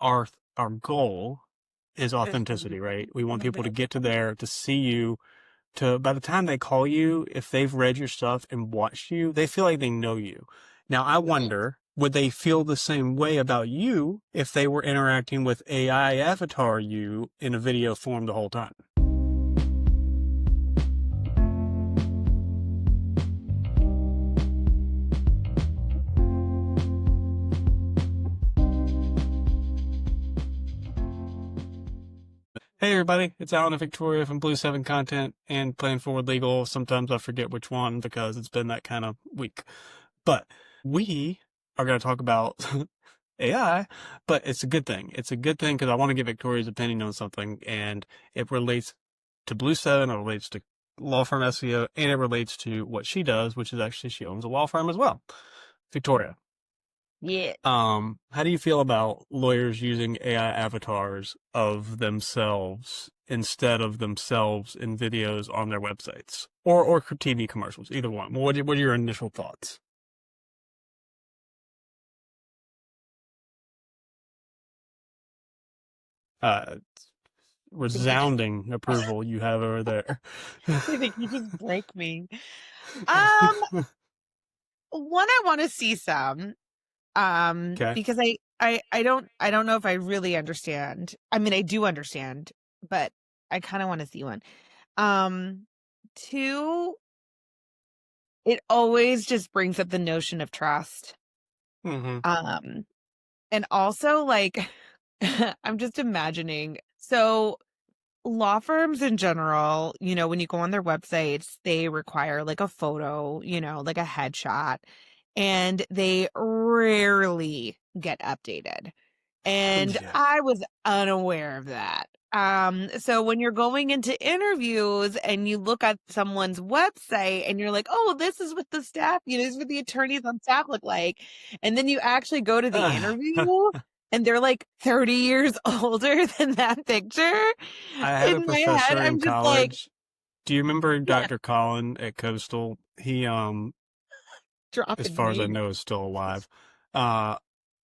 our our goal is Is authenticity, right? We want people to get to available. there to see you. To by the time they call you, if they've read your stuff and watched you, they feel like they know you. Now, I Right. wonder, would they feel the same way about you if they were interacting with AI avatar you in a video form the whole time? Hey everybody, it's Alan and Victoria from Blue 7 Content and Plan Forward Legal. Sometimes I forget which one because it's been that kind of week. But we are going to talk about AI, but it's a good thing. It's a good thing because I want to get Victoria's opinion on something, and it relates to Blue 7, it relates to law firm SEO, and it relates to what she does, which is actually she owns a law firm as well. Victoria, Yeah. how do you feel about lawyers using AI avatars of themselves instead of themselves in videos on their websites or TV commercials? Either one. What are your initial thoughts? Uh, I think you just Resounding approval you have over there. I think you just break me. Um, One, I want to see some. Okay. Because I don't know if I really understand. I mean, I do understand, but I kind of want to see one. Um, Two, it always just brings up the notion of trust. Hmm. Um, and also like I'm just imagining. So law firms in general, when you go on their websites, they require like a photo, like a headshot, and they rarely get updated. And Yeah. I was unaware of that. So when you're going into interviews and you look at someone's website and you're like, oh, this is what the staff, this is what the attorneys on staff look like. And then you actually go to the interview and they're like 30 years older than that picture. I had a In my head, professor in I'm just like, college. Do you remember yeah, Dr. Collin at Coastal? He, as dropping far as I names. know, is still alive, uh,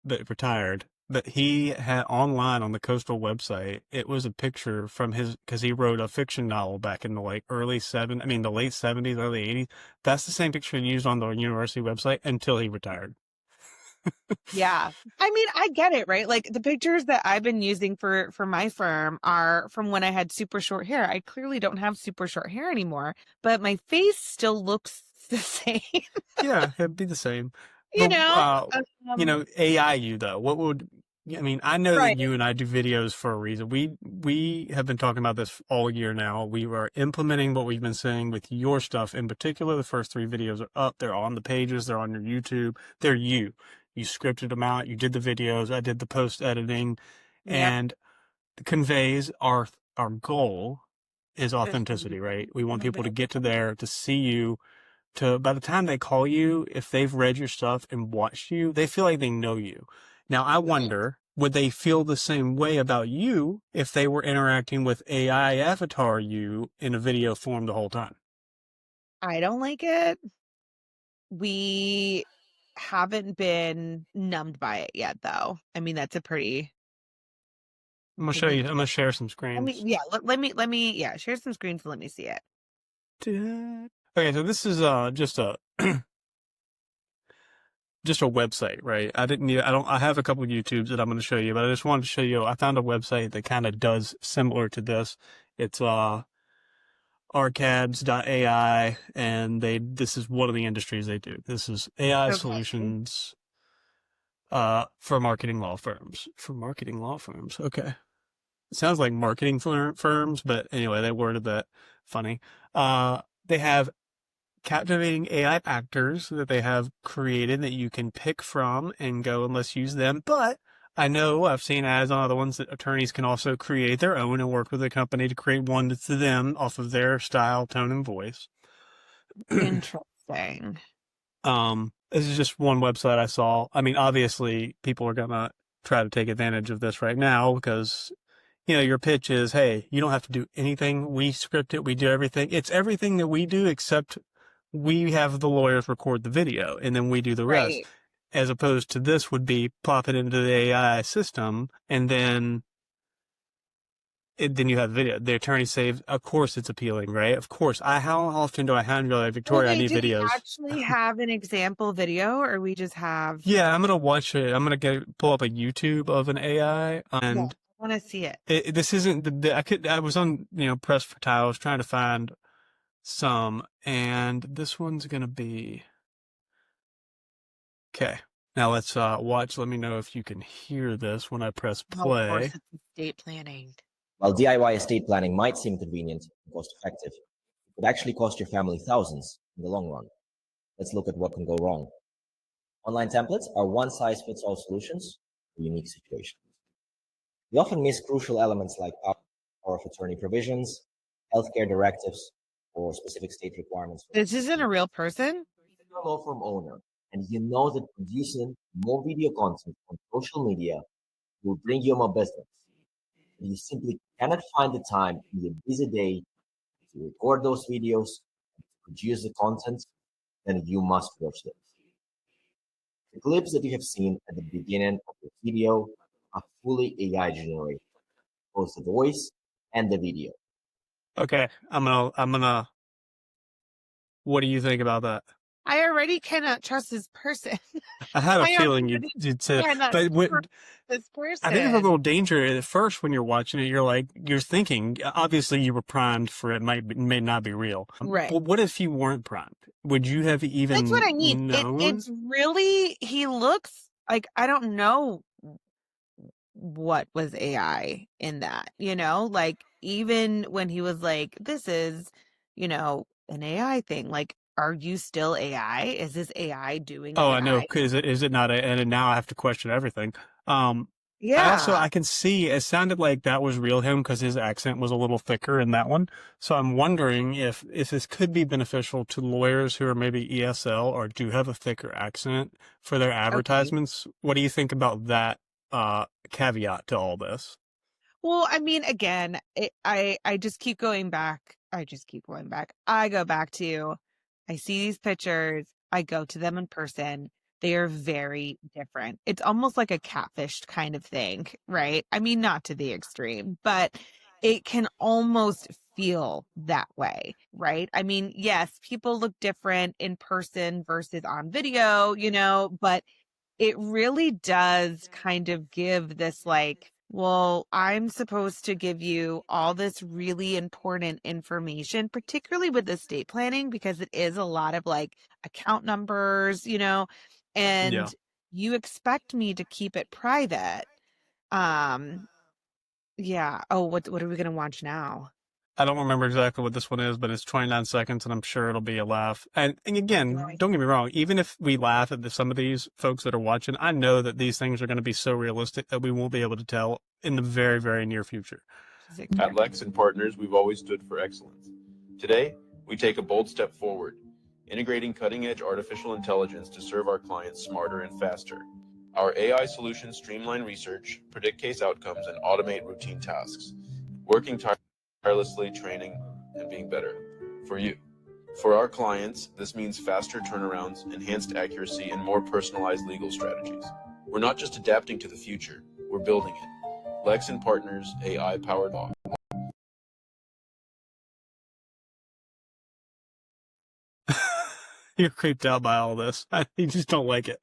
but retired. But he had online on the Coastal website, it was a picture from his, because he wrote a fiction novel back in the like the late 70s, early 80s. That's the same picture he used on the university website until he retired. Yeah. I mean, I get it, right? Like the pictures that I've been using for my firm are from when I had super short hair. I clearly don't have super short hair anymore, but my face still looks the same, Yeah, it'd be the same. you But, know? AI you though, what would, I mean, I know that Right. you and I do videos for a reason. We have been talking about this all year now. We are implementing what we've been saying with your stuff. In particular, the first three videos are up. They're on the pages. They're on your YouTube. They're you. You scripted them out. You did the videos. I did the post editing, Yep. and it conveys our goal is Is authenticity, right? We want people to get to available. there to see you, to by the time they call you, if they've read your stuff and watched you, they feel like they know you. Now, I Right. wonder, would they feel the same way about you if they were interacting with AI avatar you in a video form the whole time? I don't like it. We haven't been numbed by it yet, though. I mean, that's a pretty, I'm gonna I show you. think, I'm gonna share some let me, screens. yeah, yeah, share some screens and let me see it. Okay, so this is just a just a website, right? I have a couple of YouTubes that I'm going to show you, but I just wanted to show you, I found a website that kind of does similar to this. It's arcads.ai, and this is one of the industries they do. This is AI Okay. solutions for marketing law firms. For marketing law firms. Okay. It sounds like marketing firms, but anyway, they worded that funny. They have captivating AI actors that they have created that you can pick from and go and let's use them. But I know I've seen ads on other ones that attorneys can also create their own and work with a company to create one that's to them off of their style, tone, and voice. Interesting. This is just one website I saw. I mean, obviously, people are gonna try to take advantage of this right now because your pitch is, hey, you don't have to do anything. We script it. We do everything. It's everything that we do except we have the lawyers record the video and then we do the rest. Right. as opposed to this would be plop it into the AI system and then you have video. The attorney says, of course it's appealing, right? Of course. How often do I handle like Well, Victoria? I wait, need do we videos. actually have an example video or we just have, Yeah, I'm gonna watch it. I'm gonna pull up a YouTube of an AI, yeah, and I want to see it. this isn't I was on Press for Tile. I was trying to find some, and this one's gonna be okay. Now let's watch. Let me know if you can hear this when I press Oh, of course, play. it's estate planning. While DIY estate planning might seem convenient and cost effective, it could actually cost your family thousands in the long run. Let's look at what can go wrong. Online templates are one-size-fits-all solutions for unique situations. We often miss crucial elements like power of attorney provisions, healthcare directives, or specific state requirements. This isn't a real person? If you're a law firm owner and you know that producing more video content on social media will bring you more business, but you simply cannot find the time in your busy day to record those videos, produce the content, then you must watch them. The clips that you have seen at the beginning of the video are fully AI generated, both the voice and the video. Okay, I'm gonna. What do you think about that? I already cannot trust this person. I had a I feeling already you'd say, cannot but trust this I think there's a person. little danger at first when you're watching it. You're thinking, obviously you were primed for it, may not be real. Right. But what if you weren't primed? Would you have That's what even I mean. known? It's really, he looks like, I don't know what was AI in that, like even when he was like, this is, an AI thing, like, are you still AI? Is this AI doing Oh, I know. AI? 'Cause is it not? And now I have to question everything. Um, Yeah. I can see it sounded like that was real him because his accent was a little thicker in that one. So I'm wondering if this could be beneficial to lawyers who are maybe ESL or do have a thicker accent for their Okay. advertisements. What do you think about that caveat to all this? Well, I mean, again, I just keep going back. I just keep going back. I go back to, I see these pictures, I go to them in person. They are very different. It's almost like a catfished kind of thing, right? I mean, not to the extreme, but it can almost feel that way, right? I mean, yes, people look different in person versus on video, but it really does kind of give this like, well, I'm supposed to give you all this really important information, particularly with estate planning, because it is a lot of like account numbers, Yeah. and you expect me to keep it private. Um, yeah. Oh, what are we gonna watch now? I don't remember exactly what this one is, but it's 29 seconds, and I'm sure it'll be a laugh. And again, don't get me wrong. Even if we laugh at some of these folks that are watching, I know that these things are going to be so realistic that we won't be able to tell in the very, very near future. At Lex and Partners, we've always stood for excellence. Today, we take a bold step forward, integrating cutting-edge artificial intelligence to serve our clients smarter and faster. Our AI solutions streamline research, predict case outcomes, and automate routine tasks, working tirelessly, training, and being better for you. For our clients, this means faster turnarounds, enhanced accuracy, and more personalized legal strategies. We're not just adapting to the future, we're building it. Lex and Partners, AI-powered law. You're creeped out by all this. You just don't like it.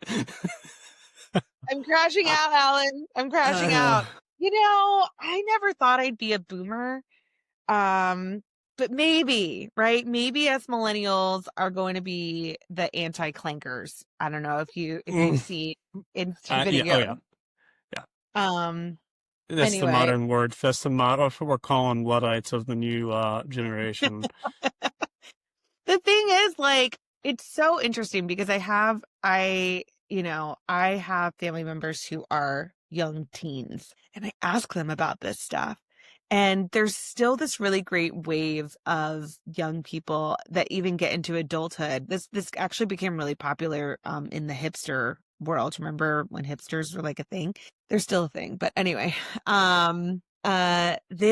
I'm crashing out, Alan. I'm crashing Uh, out. I never thought I'd be a boomer. But maybe, right? Maybe us millennials are going to be the anti-clankers. I don't know if you mm, see into yeah. Oh, video. yeah. Yeah. Um, That's the anyway, modern word. That's the mod. That's what we're calling Luddites of the new generation. the thing is, like, it's so interesting because I have family members who are young teens and I ask them about this stuff. And there's still this really great wave of young people that even get into adulthood. This actually became really popular in the hipster world. Remember when hipsters were like a thing? They're still a thing. But anyway, they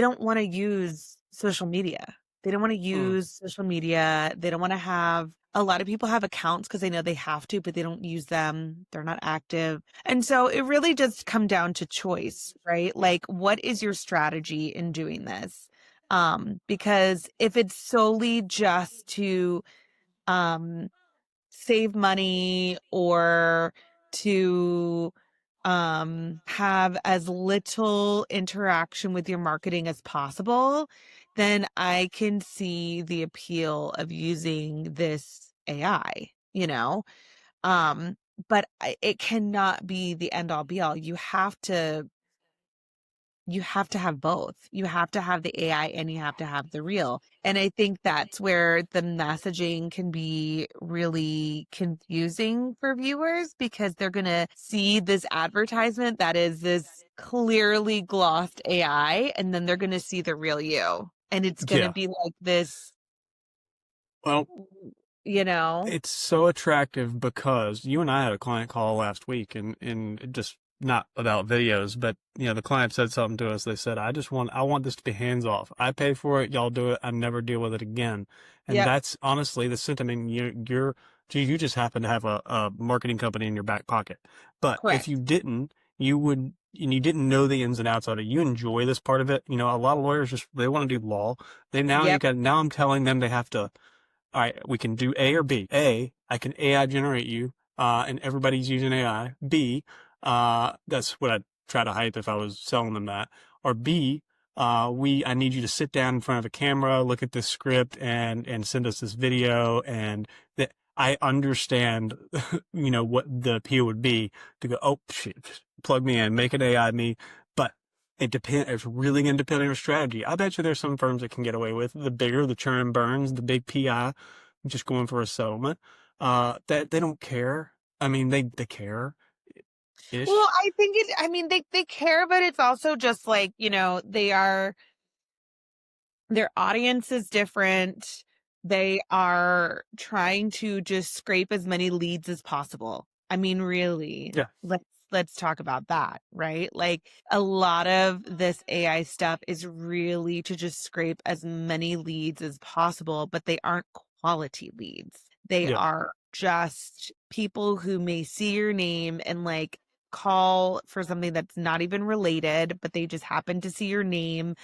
don't want to use social media. They don't want to Mm. use social media. They don't want to have a lot of people have accounts because they know they have to, but they don't use them. They're not active. And so it really does come down to choice, right? Like, what is your strategy in doing this? Because if it's solely just to um, save money or to have as little interaction with your marketing as possible, then I can see the appeal of using this AI, you know? Um, but it cannot be the end all be all. You have to have both. You have to have the AI and you have to have the real. And I think that's where the messaging can be really confusing for viewers because they're going to see this advertisement that is this clearly glossed AI, and then they're going to see the real you. And it's going to Yeah. be like this, Well, you know? it's so attractive because you and I had a client call last week and it just not about videos, but the client said something to us. They said, I want this to be hands off. I pay for it. Y'all do it. I never deal with it again. And Yep. that's honestly the sentiment. Gee, you just happen to have a marketing company in your back pocket. But if you Correct. didn't, you would, and you didn't know the ins and outs of it. You enjoy this part of it. A lot of lawyers they want to do law. Yep. Now I'm telling them they have to, all right, we can do A or B. A, I can AI generate you, and everybody's using AI. B, that's what I'd try to hype if I was selling them that. Or B, I need you to sit down in front of a camera, look at this script, and send us this video. And that I understand, what the appeal would be to go, oh shit, plug me in, make an AI me. But it's really going to depend on your strategy. I bet you there's some firms that can get away with the bigger, the churn and burns, the big PI, just going for a settlement. That they don't care. I mean, they care Well, ish. I think I mean, they care, but it's also just like, their audience is different. They are trying to just scrape as many leads as possible. I mean, really, Yeah, let's talk about that, right? Like a lot of this AI stuff is really to just scrape as many leads as possible, but they aren't quality leads. They yeah. are just people who may see your name and like call for something that's not even related, but they just happen to see your name,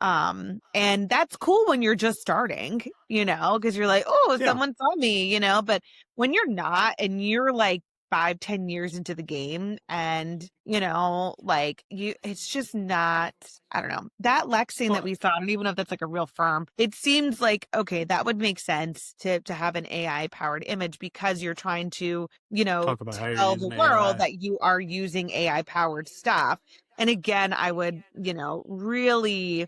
and that's cool when you're just starting, because you're like, oh, Yeah. someone saw me, but when you're not and you're like 5-10 years into the game and like it's just not, I don't know, that Lexing that Well, we saw, I don't even know if that's like a real firm. It seems like, okay, that would make sense to have an AI powered image because you're trying to, talk about how you're tell the using world AI. that you are using AI powered stuff. And again, I would, really,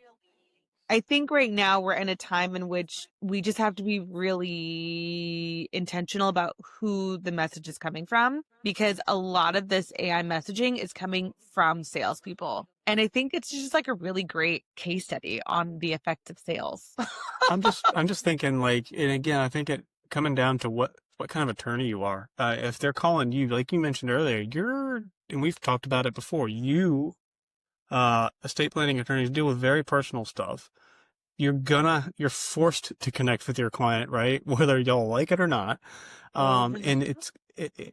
I think right now we're in a time in which we just have to be really intentional about who the message is coming from because a lot of this AI messaging is coming from salespeople. And I think it's just like a really great case study on the effect of sales. I'm just thinking like, and again, I think it coming down to what kind of attorney you are. If they're calling you, like you mentioned earlier, and we've talked about it before, estate planning attorneys deal with very personal stuff. You're forced to connect with your client, right? Whether y'all like it or not. And Mhm.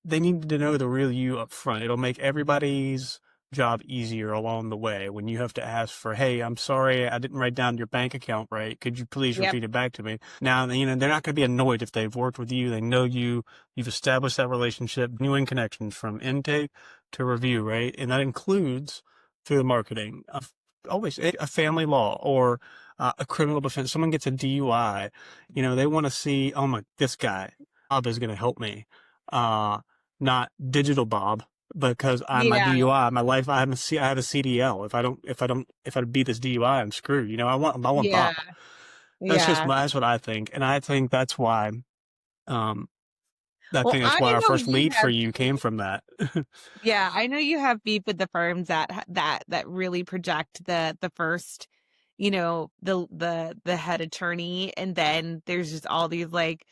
they need to know the real you up front. It'll make everybody's job easier along the way when you have to ask for, hey, I'm sorry, I didn't write down your bank account right. Could you please Yep. repeat it back to me? Now, they're not going to be annoyed if they've worked with you. They know you've established that relationship, genuine connections from intake to review, right? And that includes through the marketing of always a family law or a criminal defense. Someone gets a DUI, they want to see, oh my, this guy, Bob is going to help me. Not digital Bob because I'm my Yeah. DUI, my life. I have a CDL. If I beat this DUI, I'm screwed. I want Yeah. Bob. Yeah. That's what I think. And I think that's why, um, Well, I our know first you lead for have you came from that. Yeah, I know you have beef with the firms that really project the first, the head attorney, and then there's just all these like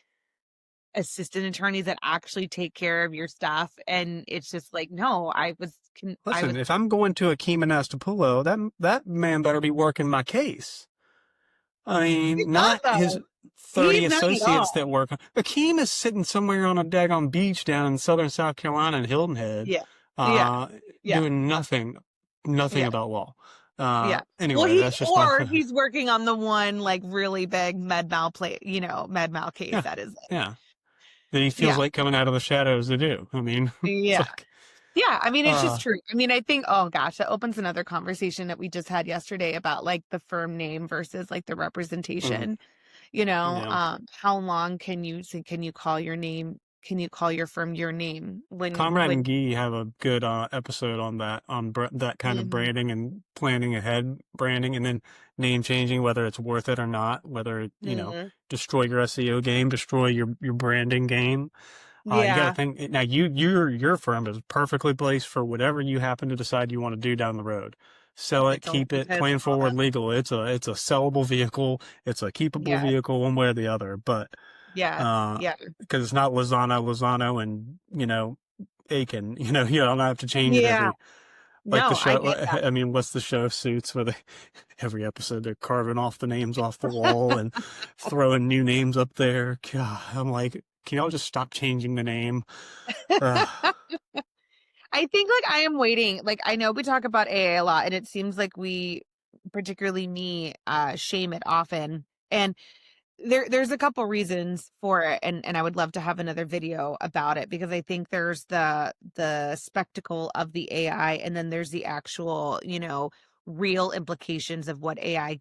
assistant attorneys that actually take care of your stuff, and it's just like, no, I was Listen, if I'm going to a Key Manastapullo, that man better be working my case. I He's mean, not not his though. 30 He's not at associates all. that work. Akeem is sitting somewhere on a daggone beach down in southern South Carolina in Hilton Head, Yeah. Yeah. uh, Yeah. doing nothing Yeah. about law. Yeah. Well, Anyway, that's just my, he's working on the one like really big med mal case yeah, that is it. yeah. That he feels Yeah. like coming out of the shadows to do. I mean, it's Yeah. like, Yeah. I mean, it's just uh, true. I mean, I think, oh gosh, that opens another conversation that we just had yesterday about like the firm name versus like the mm, representation. yeah. How long can you call your name? Can you call your firm your name Conrad and when, Guy have a good episode on that, on that kind of Mhm. branding and planning ahead branding and then name changing, whether it's worth it or not, whether, Mhm. destroy your SEO game, destroy your branding game. You got to Yeah, think now. Your firm is perfectly placed for whatever you happen to decide you want to do down the road. Sell it, it's only keep it, because plan of all forward, that. legal. It's a sellable vehicle. It's a keepable Yes. vehicle, one way or the other. But Yes. uh, Yeah. because it's not Lozano, and Aiken. You don't have to change it Yeah. every like the No, I show. get that. I mean, what's the show of Suits where they every episode they're carving off the names off the wall and throwing new names up there. God, I'm like, can y'all just stop changing the name? Uh, I think like I am waiting. Like I know we talk about AA a lot and it seems like we, particularly me, shame it often. And there's a couple reasons for it, and I would love to have another video about it because I think there's the spectacle of the AI and then there's the actual, real implications of what AI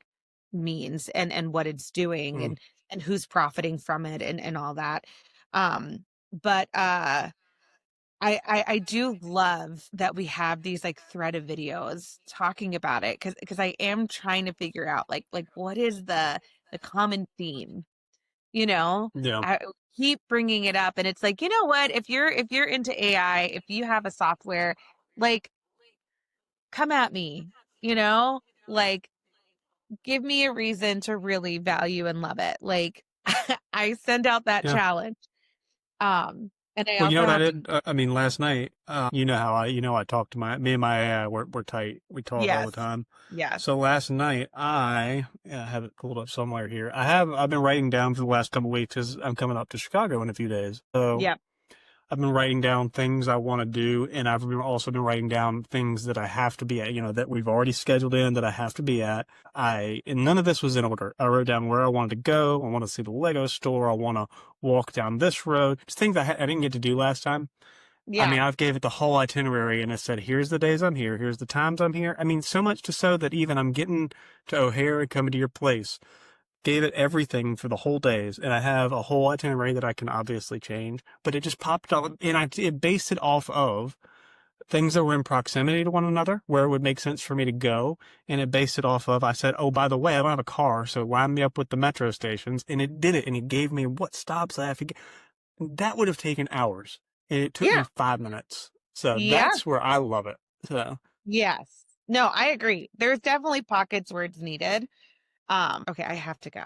means and what it's doing mm, and who's profiting from it and all that. But I do love that we have these like thread of videos talking about it because I am trying to figure out like what is the common theme, you know? yeah, I keep bringing it up and it's like, you know what? If you're into AI, if you have a software, like come at me, you know? Like give me a reason to really value and love it. Like I send out that yeah. challenge. And I Well, also that have to, is, I mean, last night, I talk to me and my AI, we're tight. We talk all yes, the time. yes, So last night, I have it pulled up somewhere here. I've been writing down for the last couple of weeks because I'm coming up to Chicago in a few days. So yep, I've been writing down things I want to do, and also been writing down things that I have to be at, that we've already scheduled in that I have to be at. And none of this was in order. I wrote down where I wanted to go. I want to see the Lego store. I want to walk down this road. Just things I didn't get to do last time. I yeah, mean, I've gave it the whole itinerary and it said, here's the days I'm here. Here's the times I'm here. I mean, so much to so that even I'm getting to O'Hare and coming to your place, gave it everything for the whole days. And I have a whole itinerary that I can obviously change, but it just popped up and it based it off of things that were in proximity to one another where it would make sense for me to go. And it based it off of, I said, oh, by the way, I don't have a car. So line me up with the metro stations. And it did it. And it gave me what stops I have to get. That would have taken hours and it took me yeah, 5 minutes. So yeah, that's where I love it. So yes. No, I agree. There's definitely pockets where it's needed. Okay, I have to go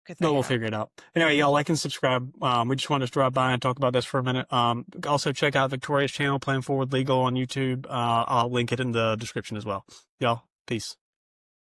because I no, we'll have. figure it out. Anyway, y'all like and subscribe. We just wanted to drop by and talk about this for a minute. Also check out Victoria's channel, Plan Forward Legal on YouTube. I'll link it in the description as well. Y'all, peace.